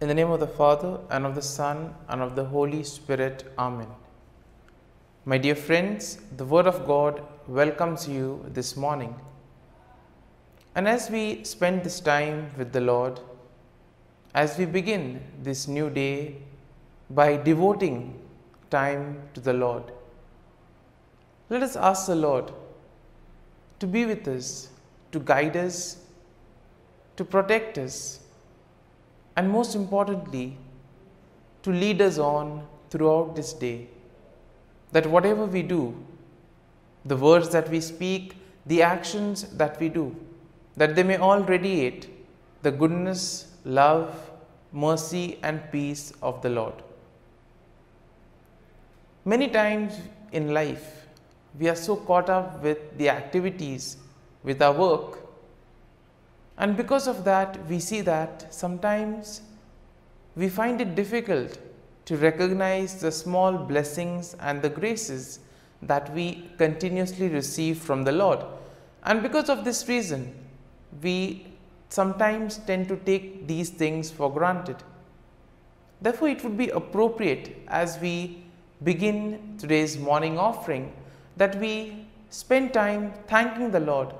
In the name of the Father, and of the Son, and of the Holy Spirit. Amen. My dear friends, the Word of God welcomes you this morning. And as we spend this time with the Lord, as we begin this new day by devoting time to the Lord, let us ask the Lord to be with us, to guide us, to protect us, and most importantly, to lead us on throughout this day, that whatever we do, the words that we speak, the actions that we do, that they may all radiate the goodness, love, mercy, and peace of the Lord. Many times in life, we are so caught up with the activities, with our work, and because of that, we see that sometimes we find it difficult to recognize the small blessings and the graces that we continuously receive from the Lord. And because of this reason, we sometimes tend to take these things for granted. Therefore, it would be appropriate as we begin today's morning offering that we spend time thanking the Lord.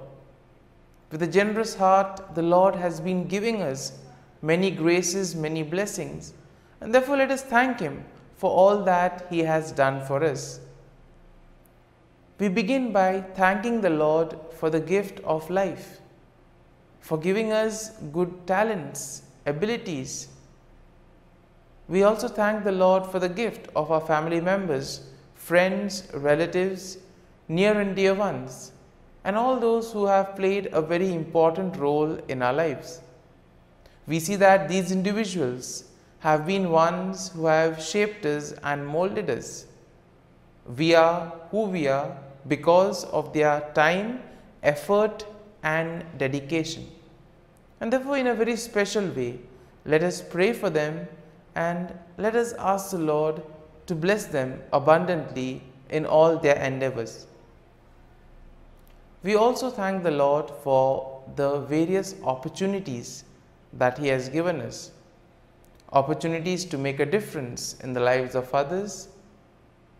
With a generous heart, the Lord has been giving us many graces, many blessings, and therefore let us thank Him for all that He has done for us. We begin by thanking the Lord for the gift of life, for giving us good talents, abilities. We also thank the Lord for the gift of our family members, friends, relatives, near and dear ones, and all those who have played a very important role in our lives. We see that these individuals have been ones who have shaped us and molded us. We are who we are because of their time, effort, and dedication. And therefore, in a very special way, let us pray for them and let us ask the Lord to bless them abundantly in all their endeavors. We also thank the Lord for the various opportunities that He has given us. Opportunities to make a difference in the lives of others,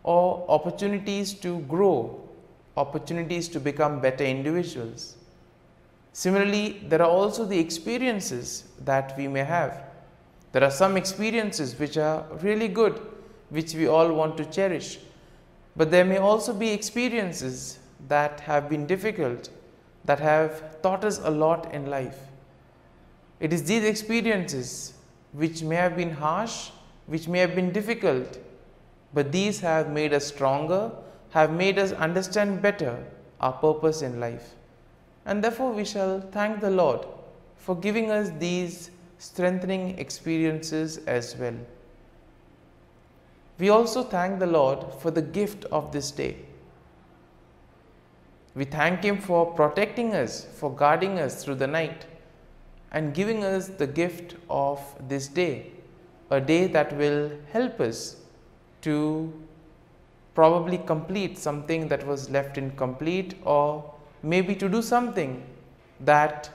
or opportunities to grow, opportunities to become better individuals. Similarly, there are also the experiences that we may have. There are some experiences which are really good, which we all want to cherish. But there may also be experiences that have been difficult, that have taught us a lot in life. It is these experiences which may have been harsh, which may have been difficult, but these have made us stronger, have made us understand better our purpose in life. And therefore, we shall thank the Lord for giving us these strengthening experiences as well. We also thank the Lord for the gift of this day. We thank Him for protecting us, for guarding us through the night, and giving us the gift of this day, a day that will help us to probably complete something that was left incomplete, or maybe to do something that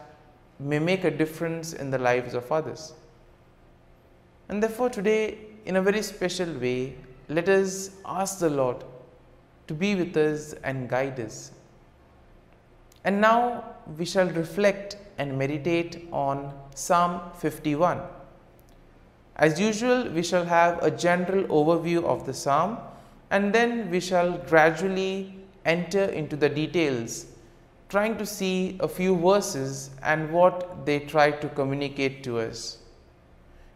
may make a difference in the lives of others. And therefore today, in a very special way, let us ask the Lord to be with us and guide us. And now we shall reflect and meditate on Psalm 51. As usual, we shall have a general overview of the psalm, and then we shall gradually enter into the details, trying to see a few verses and what they try to communicate to us.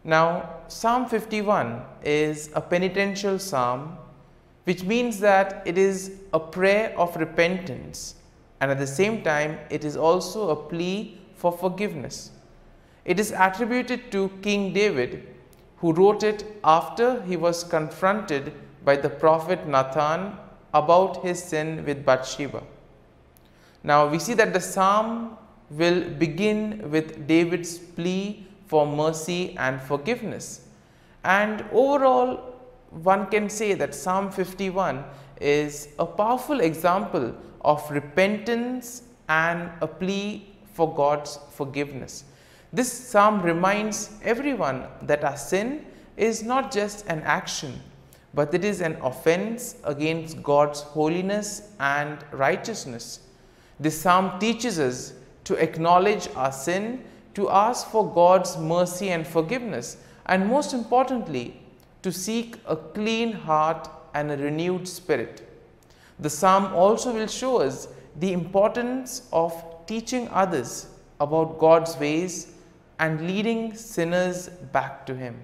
Now, Psalm 51 is a penitential psalm, which means that it is a prayer of repentance, and at the same time it is also a plea for forgiveness. It is attributed to King David, who wrote it after he was confronted by the prophet Nathan about his sin with Bathsheba. Now we see that the psalm will begin with David's plea for mercy and forgiveness, and overall one can say that Psalm 51 is a powerful example of repentance and a plea for God's forgiveness. This psalm reminds everyone that our sin is not just an action, but it is an offense against God's holiness and righteousness. This psalm teaches us to acknowledge our sin, to ask for God's mercy and forgiveness, and most importantly, to seek a clean heart and a renewed spirit. The psalm also will show us the importance of teaching others about God's ways and leading sinners back to Him.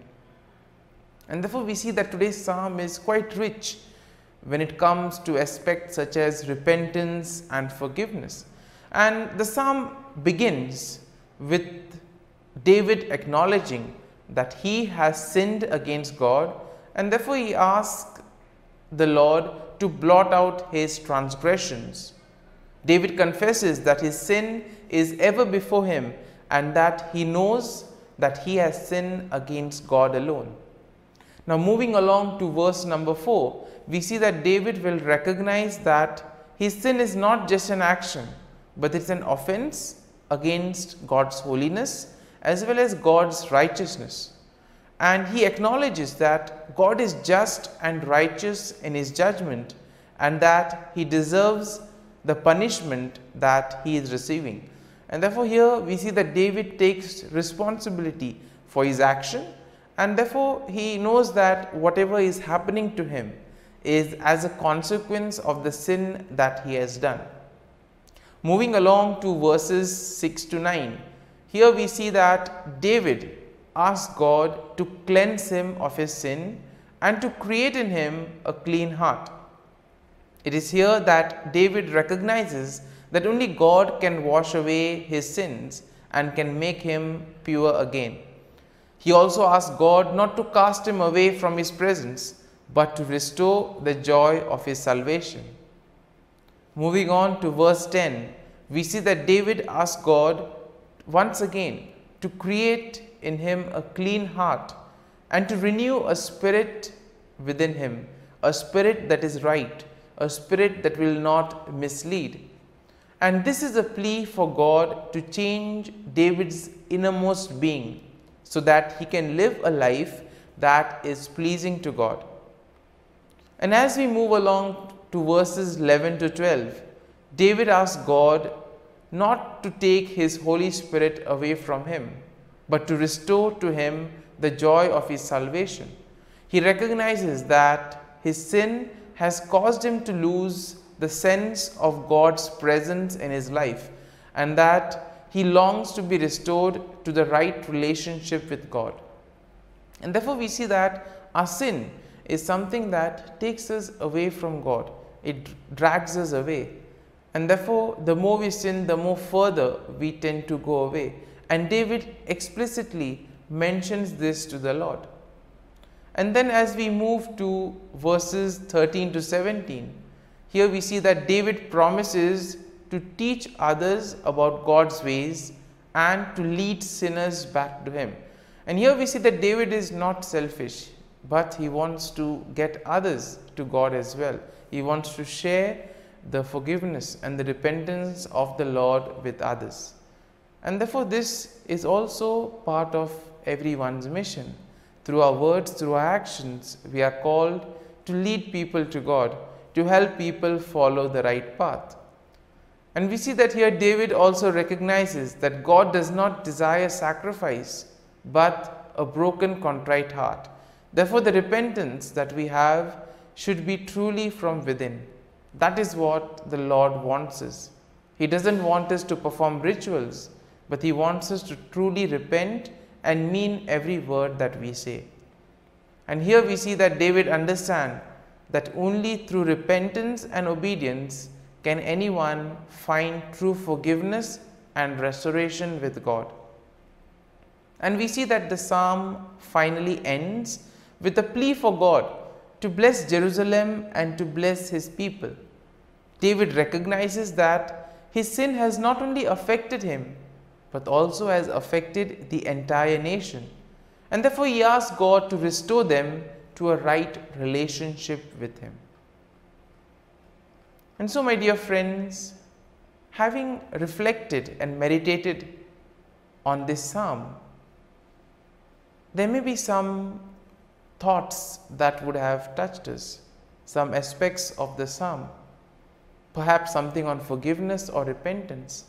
And therefore we see that today's psalm is quite rich when it comes to aspects such as repentance and forgiveness. And the psalm begins with David acknowledging that he has sinned against God, and therefore he asks the Lord to blot out his transgressions. David confesses that his sin is ever before him and that he knows that he has sinned against God alone. Now moving along to verse number 4, we see that David will recognize that his sin is not just an action, but it's an offense against God's holiness as well as God's righteousness. And he acknowledges that God is just and righteous in his judgment and that he deserves the punishment that he is receiving. And therefore here we see that David takes responsibility for his action, and therefore he knows that whatever is happening to him is as a consequence of the sin that he has done. Moving along to verses 6 to 9, here we see that David asks God to cleanse him of his sin and to create in him a clean heart. It is here that David recognizes that only God can wash away his sins and can make him pure again. He also asks God not to cast him away from his presence, but to restore the joy of his salvation. Moving on to verse 10, we see that David asks God once again to create in him a clean heart and to renew a spirit within him, a spirit that is right, a spirit that will not mislead. And this is a plea for God to change David's innermost being so that he can live a life that is pleasing to God. And as we move along to verses 11 to 12, David asks God not to take his Holy Spirit away from him, but to restore to him the joy of his salvation. He recognizes that his sin has caused him to lose the sense of God's presence in his life, and that he longs to be restored to the right relationship with God. And therefore we see that our sin is something that takes us away from God. It drags us away. And therefore the more we sin, the more further we tend to go away. And David explicitly mentions this to the Lord. And then as we move to verses 13 to 17, here we see that David promises to teach others about God's ways and to lead sinners back to him. And here we see that David is not selfish, but he wants to get others to God as well. He wants to share the forgiveness and the repentance of the Lord with others. And therefore this is also part of everyone's mission. Through our words, through our actions, we are called to lead people to God, to help people follow the right path. And we see that here David also recognizes that God does not desire sacrifice, but a broken, contrite heart. Therefore, the repentance that we have should be truly from within. That is what the Lord wants us. He doesn't want us to perform rituals, but He wants us to truly repent and mean every word that we say. And here we see that David understands that only through repentance and obedience can anyone find true forgiveness and restoration with God. And we see that the psalm finally ends with a plea for God to bless Jerusalem and to bless His people. David recognizes that his sin has not only affected him, but also has affected the entire nation. And therefore he asks God to restore them to a right relationship with Him. And so, my dear friends, having reflected and meditated on this psalm, there may be some thoughts that would have touched us, some aspects of the psalm, perhaps something on forgiveness or repentance.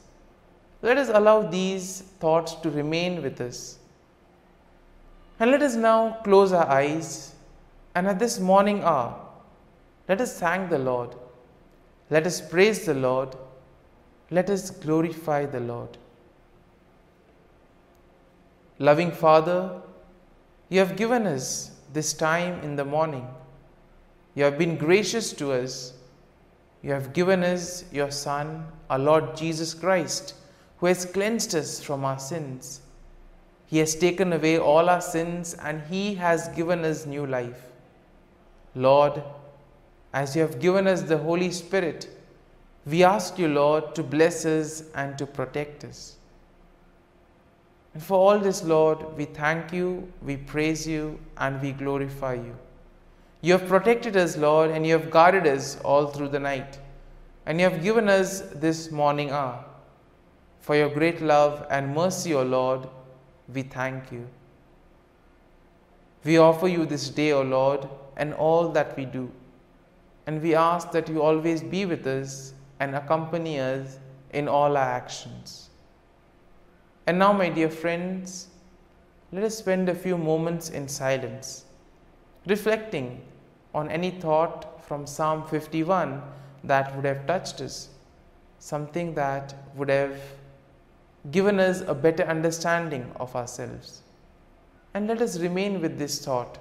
Let us allow these thoughts to remain with us. And let us now close our eyes, and at this morning hour, let us thank the Lord. Let us praise the Lord. Let us glorify the Lord. Loving Father, you have given us this time in the morning. You have been gracious to us. You have given us your Son, our Lord Jesus Christ, who has cleansed us from our sins. He has taken away all our sins and He has given us new life. Lord, as you have given us the Holy Spirit, we ask you, Lord, to bless us and to protect us. And for all this, Lord, we thank you, we praise you, and we glorify you. You have protected us, Lord, and you have guarded us all through the night. And you have given us this morning hour. For your great love and mercy, O Lord, we thank you. We offer you this day, O Lord, and all that we do. And we ask that you always be with us and accompany us in all our actions. And now, my dear friends, let us spend a few moments in silence, reflecting on any thought from Psalm 51 that would have touched us, something that would have given us a better understanding of ourselves. And let us remain with this thought,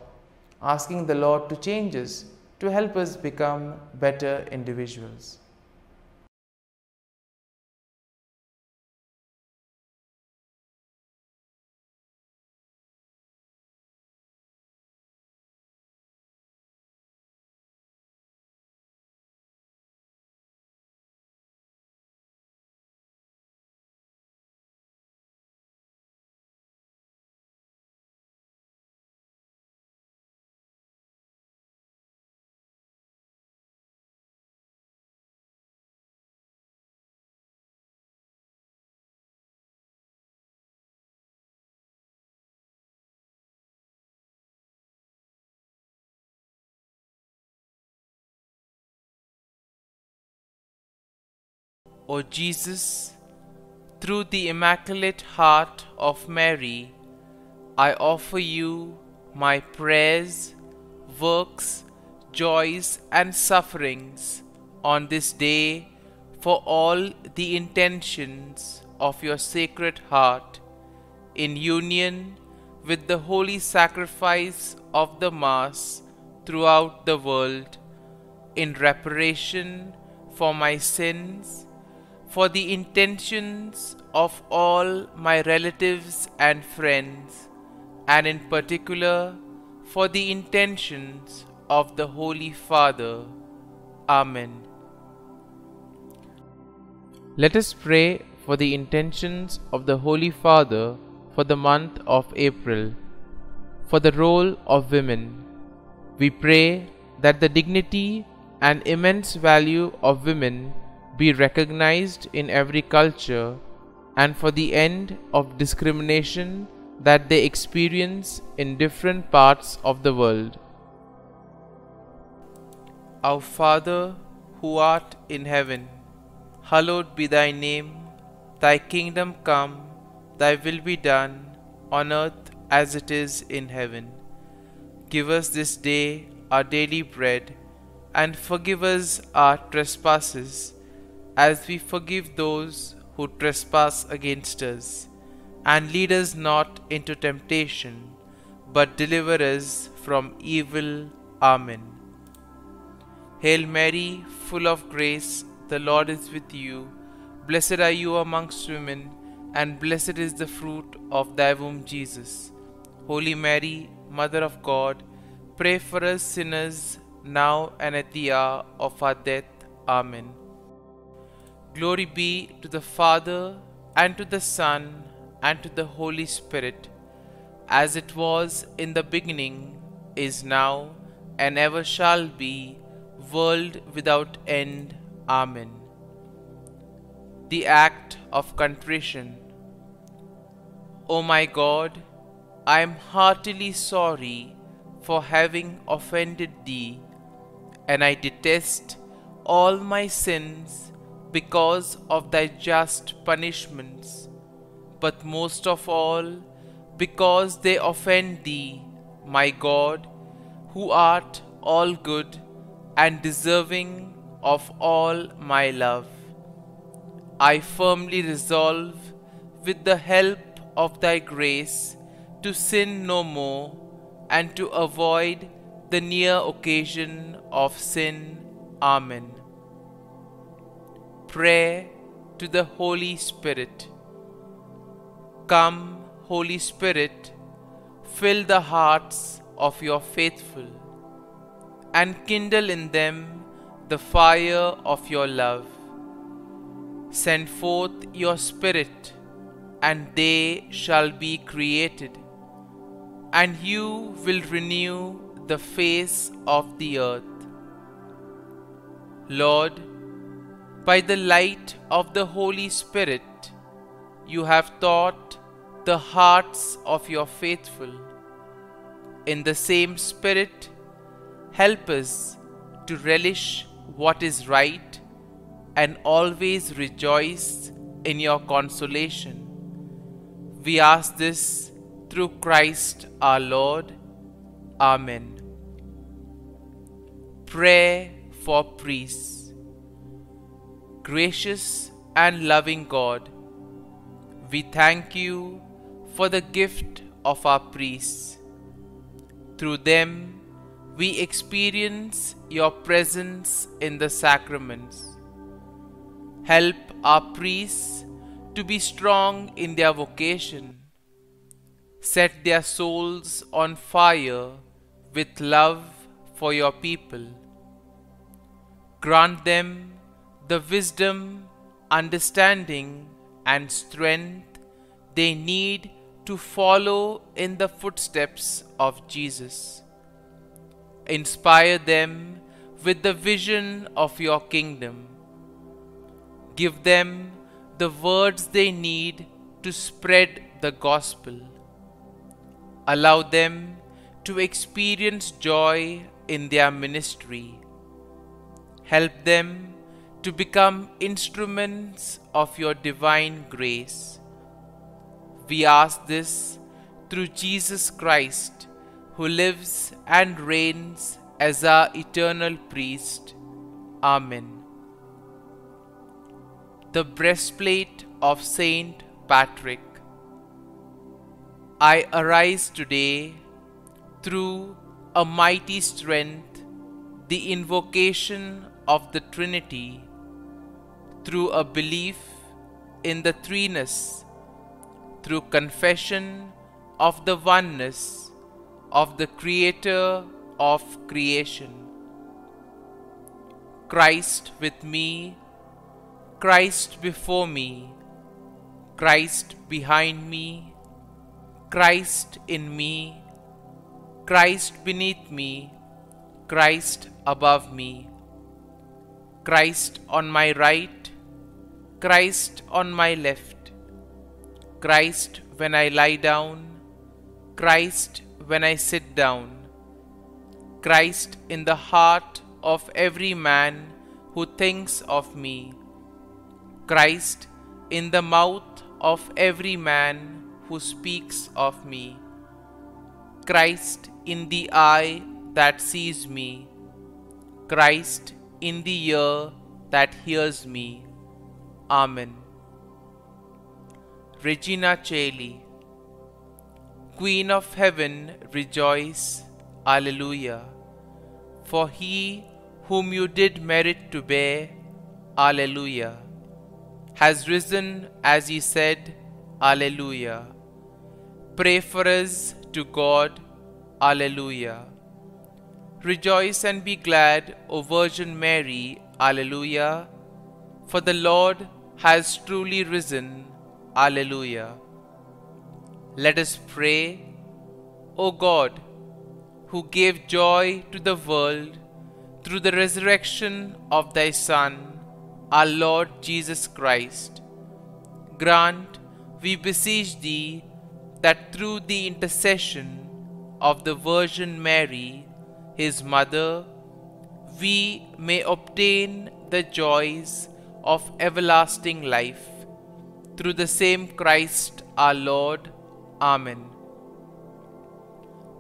asking the Lord to change us, to help us become better individuals. O Jesus, through the Immaculate Heart of Mary, I offer you my prayers, works, joys, and sufferings on this day for all the intentions of your Sacred Heart, in union with the holy sacrifice of the Mass throughout the world, in reparation for my sins, for the intentions of all my relatives and friends, and in particular for the intentions of the Holy Father. Amen. Let us pray for the intentions of the Holy Father for the month of April. For the role of women, we pray that the dignity and immense value of women be recognized in every culture, and for the end of discrimination that they experience in different parts of the world. Our Father, who art in heaven, hallowed be thy name. Thy kingdom come, thy will be done, on earth as it is in heaven. Give us this day our daily bread, and forgive us our trespasses, as we forgive those who trespass against us. And lead us not into temptation, but deliver us from evil. Amen. Hail Mary, full of grace, the Lord is with you. Blessed are you amongst women, and blessed is the fruit of thy womb, Jesus. Holy Mary, Mother of God, pray for us sinners, now and at the hour of our death. Amen. Glory be to the Father, and to the Son, and to the Holy Spirit, as it was in the beginning, is now, and ever shall be, world without end. Amen. The Act of Contrition. O my God, I am heartily sorry for having offended thee, and I detest all my sins because of thy just punishments, but most of all because they offend thee, my God, who art all good and deserving of all my love. I firmly resolve, with the help of thy grace, to sin no more and to avoid the near occasion of sin. Amen. Prayer to the Holy Spirit. Come, Holy Spirit, fill the hearts of your faithful, and kindle in them the fire of your love. Send forth your Spirit, and they shall be created, and you will renew the face of the earth. Lord, by the light of the Holy Spirit, you have taught the hearts of your faithful. In the same Spirit, help us to relish what is right and always rejoice in your consolation. We ask this through Christ our Lord. Amen. Prayer for priests. Gracious and loving God, we thank you for the gift of our priests. Through them, we experience your presence in the sacraments. Help our priests to be strong in their vocation. Set their souls on fire with love for your people. Grant them the wisdom, understanding, and strength they need to follow in the footsteps of Jesus. Inspire them with the vision of your kingdom. Give them the words they need to spread the gospel. Allow them to experience joy in their ministry. Help them to become instruments of your divine grace. We ask this through Jesus Christ, who lives and reigns as our eternal priest. Amen. The breastplate of Saint Patrick. I arise today through a mighty strength, the invocation of the Trinity, through a belief in the threeness, through confession of the oneness of the Creator of creation. Christ with me, Christ before me, Christ behind me, Christ in me, Christ beneath me, Christ above me, Christ on my right, Christ on my left, Christ when I lie down, Christ when I sit down, Christ in the heart of every man who thinks of me, Christ in the mouth of every man who speaks of me, Christ in the eye that sees me, Christ in the ear that hears me. Amen. Regina Caeli. Queen of heaven, rejoice. Alleluia. For he whom you did merit to bear, Alleluia, has risen as he said, Alleluia. Pray for us to God, Alleluia. Rejoice and be glad, O Virgin Mary, Alleluia, for the Lord has truly risen, Alleluia. Let us pray. O God, who gave joy to the world through the resurrection of thy Son, our Lord Jesus Christ, grant, we beseech thee, that through the intercession of the Virgin Mary, his mother, we may obtain the joys of everlasting life. Through the same Christ our Lord. Amen.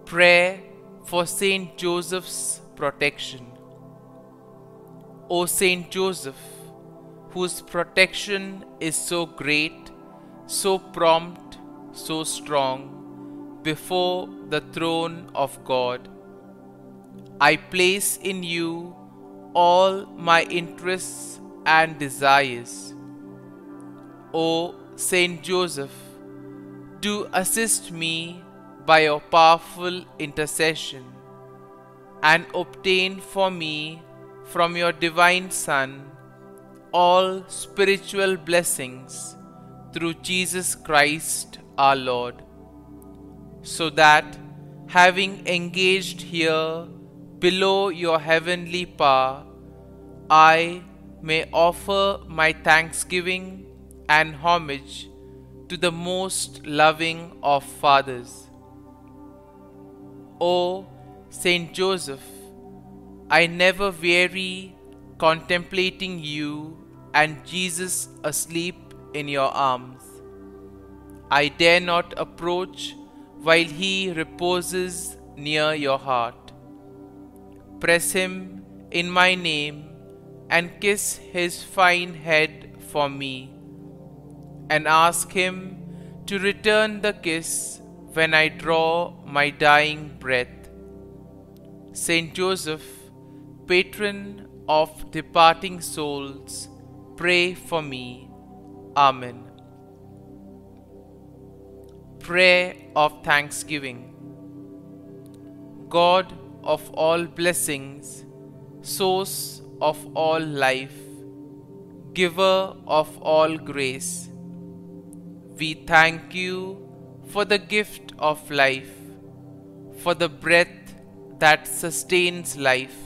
Prayer for Saint Joseph's protection. O Saint Joseph, whose protection is so great, so prompt, so strong, before the throne of God, I place in you all my interests and desires. O Saint Joseph, do assist me by your powerful intercession, and obtain for me from your divine Son all spiritual blessings through Jesus Christ our Lord, so that, having engaged here below your heavenly power, I may offer my thanksgiving and homage to the most loving of fathers. O Saint Joseph, I never weary contemplating you and Jesus asleep in your arms. I dare not approach while he reposes near your heart. Press him in my name and kiss his fine head for me, and ask him to return the kiss when I draw my dying breath. Saint Joseph, patron of departing souls, pray for me. Amen. Prayer of Thanksgiving. God of all blessings, source of all life, giver of all grace, we thank you for the gift of life, for the breath that sustains life,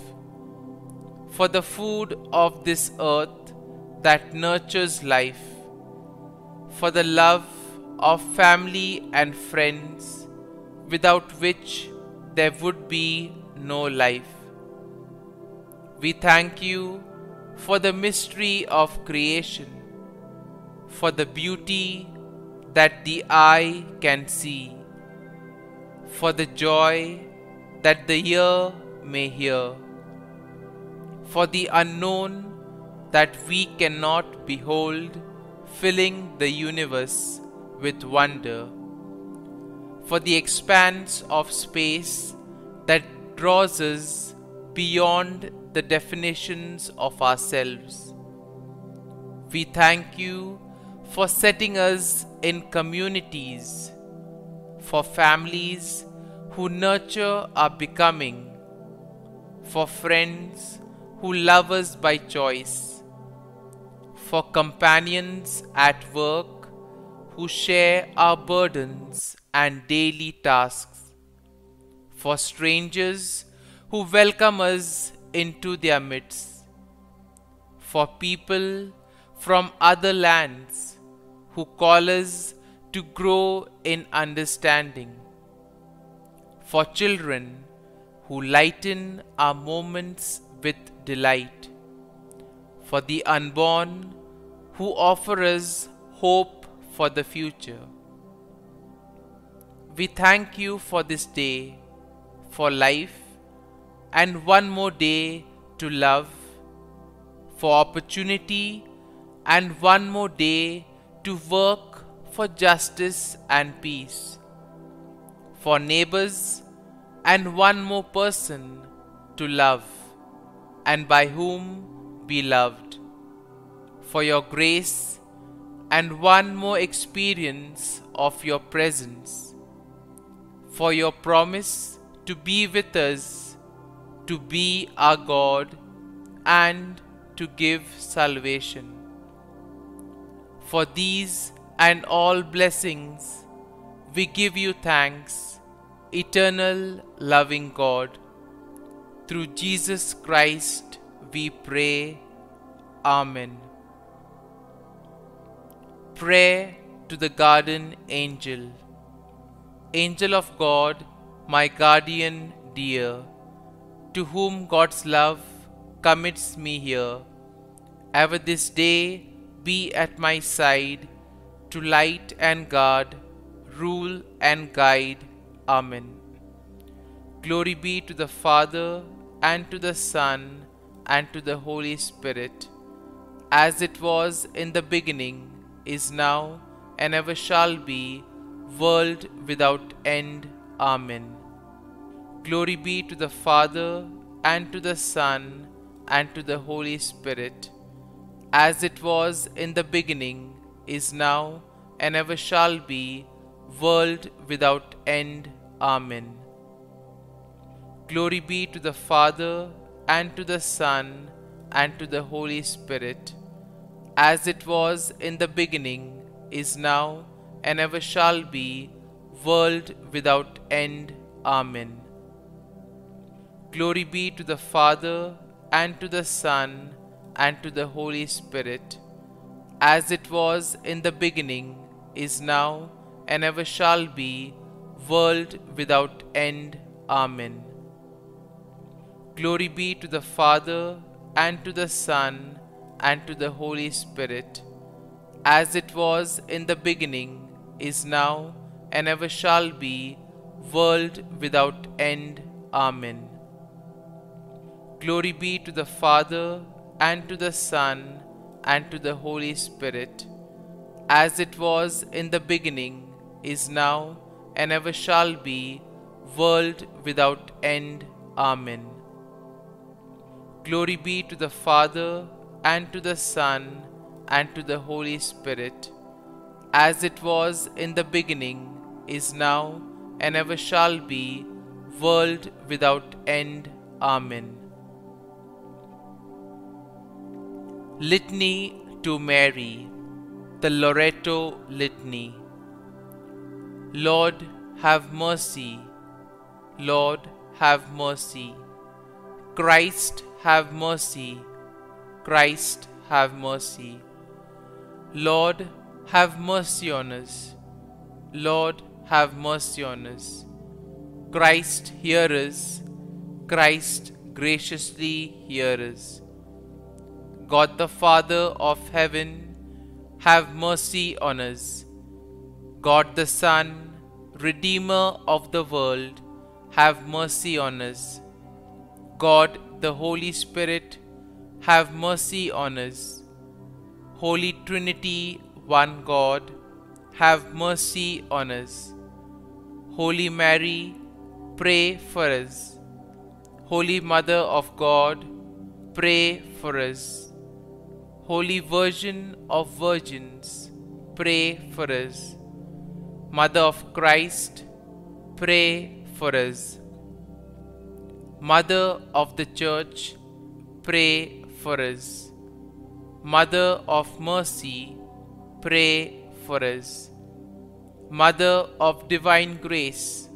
for the food of this earth that nurtures life, for the love of family and friends, without which there would be no life. We thank you for the mystery of creation, for the beauty that the eye can see, for the joy that the ear may hear, for the unknown that we cannot behold, filling the universe with wonder, for the expanse of space that draws us beyond the definitions of ourselves. We thank you for setting us in communities, for families who nurture our becoming, for friends who love us by choice, for companions at work who share our burdens and daily tasks, for strangers who welcome us into their midst, for people from other lands who call us to grow in understanding, for children who lighten our moments with delight, for the unborn who offer us hope for the future. We thank you for this day, for life, and one more day to love, for opportunity, and one more day to work for justice and peace, for neighbors, and one more person to love, and by whom be loved, for your grace, and one more experience of your presence, for your promise to be with us, to be our God, and to give salvation. For these and all blessings, we give you thanks, eternal loving God. Through Jesus Christ we pray. Amen. Prayer to the Guardian Angel. Angel of God, my guardian dear, to whom God's love commits me here, ever this day be at my side, to light and guard, rule and guide. Amen. Glory be to the Father, and to the Son, and to the Holy Spirit, as it was in the beginning, is now, and ever shall be, world without end. Amen. Glory be to the Father, and to the Son, and to the Holy Spirit, as it was in the beginning, is now, and ever shall be, world without end. Amen. Glory be to the Father, and to the Son, and to the Holy Spirit, as it was in the beginning, is now, and ever shall be, world without end. Amen. Glory be to the Father, and to the Son, and to the Holy Spirit, as it was in the beginning, is now, and ever shall be, world without end. Amen. Glory be to the Father, and to the Son, and to the Holy Spirit, as it was in the beginning, is now, and ever shall be, world without end. Amen. Glory be to the Father, and to the Son, and to the Holy Spirit, as it was in the beginning, is now, and ever shall be, world without end. Amen. Glory be to the Father, and to the Son, and to the Holy Spirit, as it was in the beginning, is now, and ever shall be, world without end. Amen. Litany to Mary, the Loreto Litany. Lord, have mercy. Lord, have mercy. Christ, have mercy. Christ, have mercy. Lord, have mercy on us. Lord, have mercy on us. Christ, hear us. Christ, graciously hear us. God the Father of heaven, have mercy on us. God the Son, Redeemer of the world, have mercy on us. God the Holy Spirit, have mercy on us. Holy Trinity, one God, have mercy on us. Holy Mary, pray for us. Holy Mother of God, pray for us. Holy Virgin of Virgins, pray for us. Mother of Christ, pray for us. Mother of the Church, pray for us. Mother of Mercy, pray for us. Mother of Divine Grace,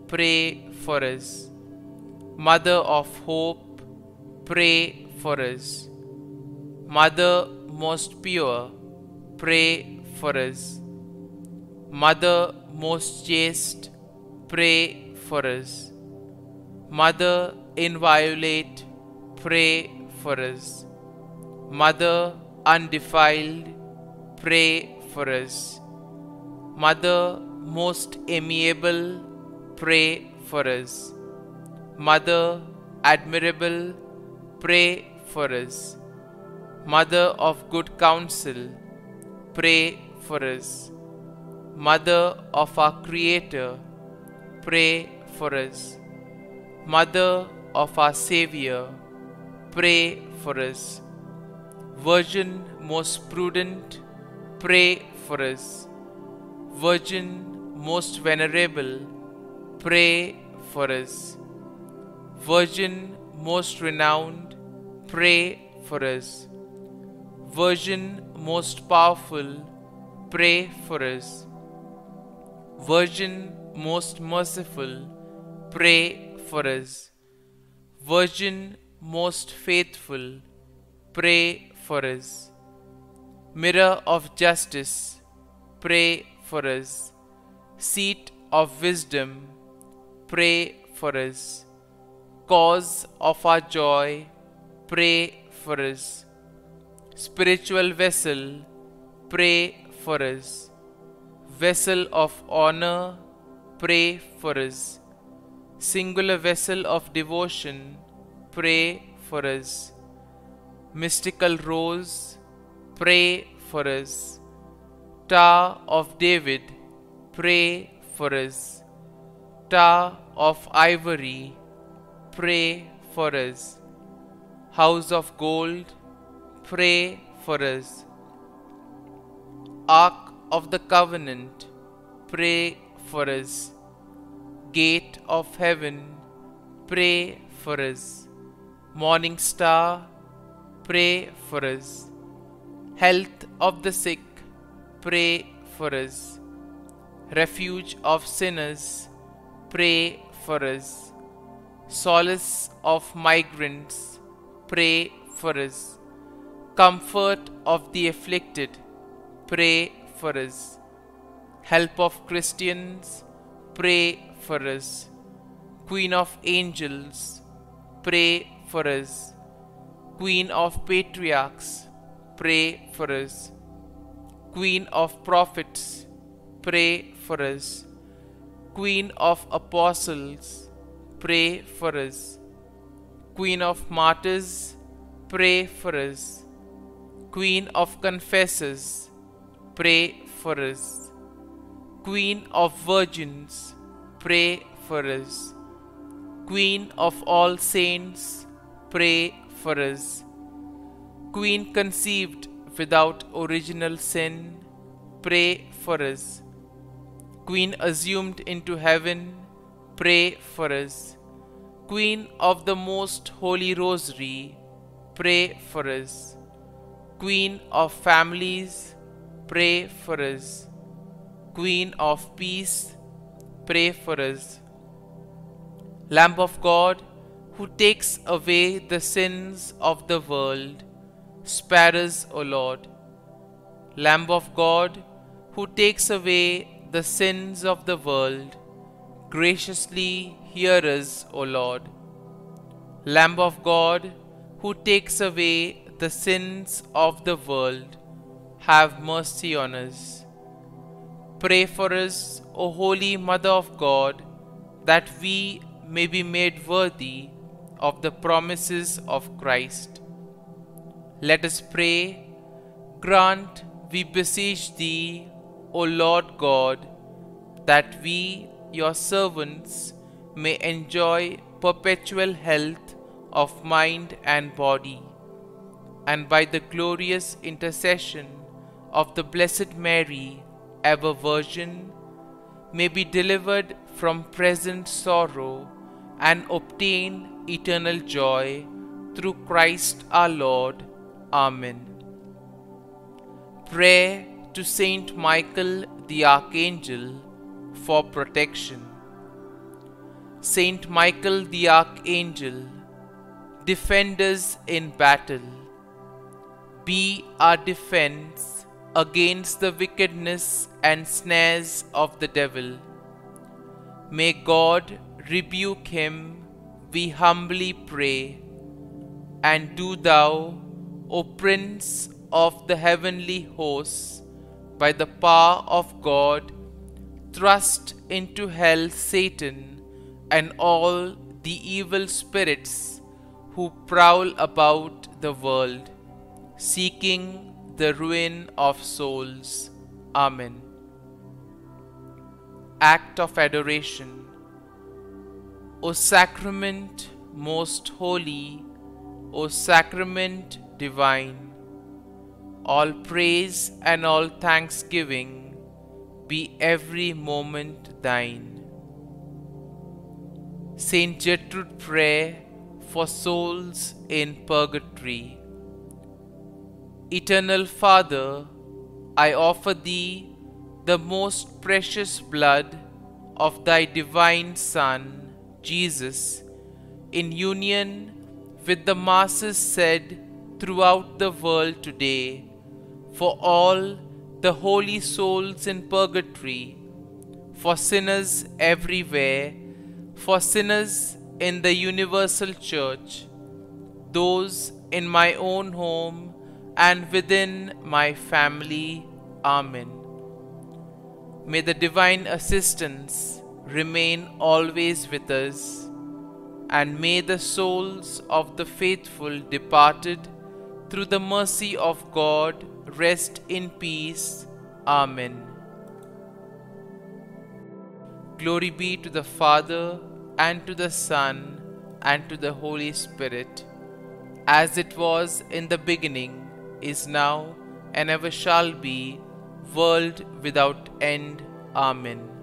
pray for us. Mother of Hope, pray for us. Mother most pure, pray for us. Mother most chaste, pray for us. Mother inviolate, pray for us. Mother undefiled, pray for us. Mother most amiable, pray for us. Mother admirable, pray for us. Mother of good counsel, pray for us. Mother of our Creator, pray for us. Mother of our Savior, pray for us. Virgin most prudent, pray for us. Virgin most venerable, pray for us. Virgin most renowned, pray for us. Virgin most powerful, pray for us. Virgin most merciful, pray for us. Virgin most faithful, pray for us. Mirror of justice, pray for us. Seat of wisdom, pray for us. Cause of our joy, pray for us. Spiritual vessel, pray for us. Vessel of honor, pray for us. Singular vessel of devotion, pray for us. Mystical rose, pray for us. Tower of David, pray for us. Tower of ivory, pray for us. House of gold, pray for us. Ark of the covenant, pray for us. Gate of heaven, pray for us. Morning star, pray for us. Health of the sick, pray for us. Refuge of sinners, pray for us. Solace of migrants, pray for us. Comfort of the afflicted, pray for us. Help of Christians, pray for us. Queen of angels, pray for us. Queen of patriarchs, pray for us. Queen of prophets, pray for us. Queen of apostles, pray for us. Queen of martyrs, pray for us. Queen of confessors, pray for us. Queen of virgins, pray for us. Queen of all saints, pray for us. Queen conceived without original sin, pray for us. Queen assumed into heaven, pray for us. Queen of the most holy rosary, pray for us. Queen of families, pray for us. Queen of peace, pray for us. Lamb of God, who takes away the sins of the world, spare us, O Lord. Lamb of God, who takes away the sins of the world, graciously hear us, O Lord. Lamb of God, who takes away the sins of the world, have mercy on us. Pray for us, O Holy Mother of God, that we may be made worthy of the promises of Christ. Let us pray. Grant, we beseech Thee, O Lord God, that we, Your servants, may enjoy perpetual health of mind and body, and by the glorious intercession of the Blessed Mary, ever Virgin, may be delivered from present sorrow and obtain eternal joy through Christ our Lord. Amen. Prayer to Saint Michael the Archangel for protection. Saint Michael the Archangel, defend us in battle. Be our defense against the wickedness and snares of the devil. May God rebuke him, we humbly pray. And do Thou, O Prince of the heavenly hosts, by the power of God, thrust into hell Satan and all the evil spirits who prowl about the world, seeking the ruin of souls. Amen. Act of Adoration. O Sacrament most holy, O Sacrament divine, all praise and all thanksgiving be every moment Thine. Saint Gertrude Prayer for souls in purgatory. Eternal Father, I offer Thee the most precious blood of Thy divine Son, Jesus, in union with the masses said throughout the world today, for all the holy souls in purgatory, for sinners everywhere, for sinners in the universal church, those in my own home and within my family. Amen. May the divine assistance remain always with us, and may the souls of the faithful departed through the mercy of God rest in peace. Amen. Glory be to the Father, and to the Son, and to the Holy Spirit, as it was in the beginning, is now, and ever shall be, world without end. Amen.